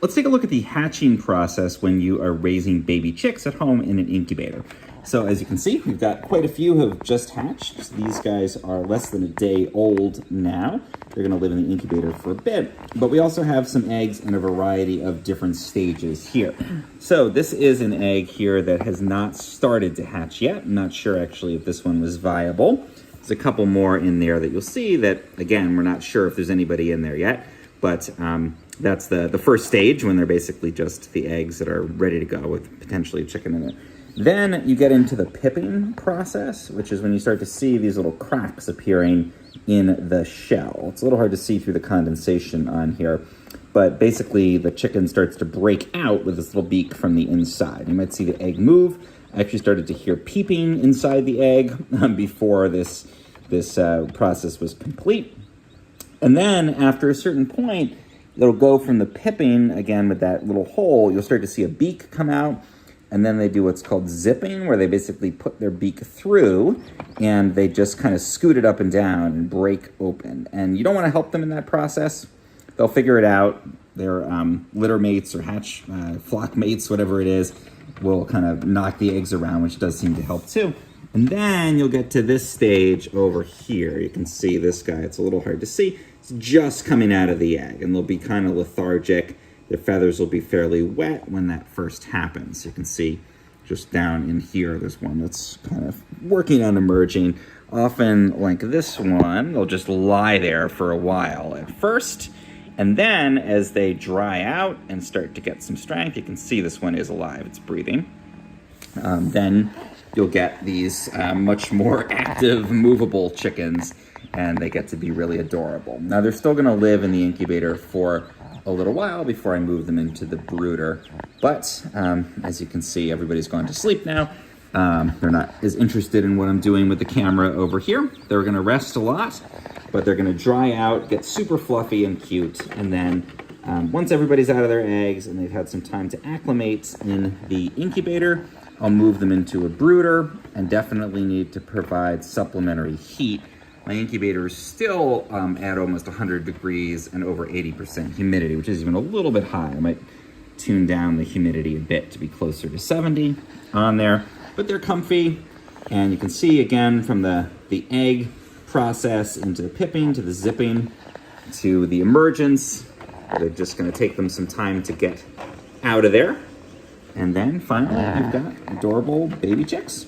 let's take a look at the hatching process when you are raising baby chicks at home in an incubator. So as you can see, we've got quite a few who have just hatched. So these guys are less than a day old now. They're gonna live in the incubator for a bit, but we also have some eggs in a variety of different stages here. So this is an egg here that has not started to hatch yet. I'm not sure actually if this one was viable. There's a couple more in there that you'll see that, again, we're not sure if there's anybody in there yet, but that's the first stage when they're basically just the eggs that are ready to go with potentially a chicken in it. Then you get into the pipping process, which is when you start to see these little cracks appearing in the shell. It's a little hard to see through the condensation on here, but basically the chicken starts to break out with this little beak from the inside. You might see the egg move. I actually started to hear peeping inside the egg before this process was complete. And then after a certain point, it'll go from the pipping, again with that little hole, you'll start to see a beak come out. And then they do what's called zipping, where they basically put their beak through and they just kind of scoot it up and down and break open. And you don't want to help them in that process. They'll figure it out. Their litter mates or hatch flock mates, whatever it is, will kind of knock the eggs around, which does seem to help too. And then you'll get to this stage over here. You can see this guy. It's a little hard to see. It's just coming out of the egg, and they'll be kind of lethargic. Their feathers will be fairly wet when that first happens. You can see just down in here, there's one that's kind of working on emerging. Often, like this one, they'll just lie there for a while at first. And then as they dry out and start to get some strength, you can see this one is alive, it's breathing. Then you'll get these much more active, movable chickens, and they get to be really adorable. Now, they're still gonna live in the incubator for a little while before I move them into the brooder. But as you can see, everybody's gone to sleep now. They're not as interested in what I'm doing with the camera over here. They're gonna rest a lot, but they're gonna dry out, get super fluffy and cute. And then once everybody's out of their eggs and they've had some time to acclimate in the incubator, I'll move them into a brooder and definitely need to provide supplementary heat. My incubator is still at almost 100 degrees and over 80% humidity, which is even a little bit high. I might tune down the humidity a bit to be closer to 70 on there, but they're comfy. And you can see again from the egg process into the pipping, to the zipping, to the emergence. They're just gonna take them some time to get out of there. And then finally, you've got adorable baby chicks.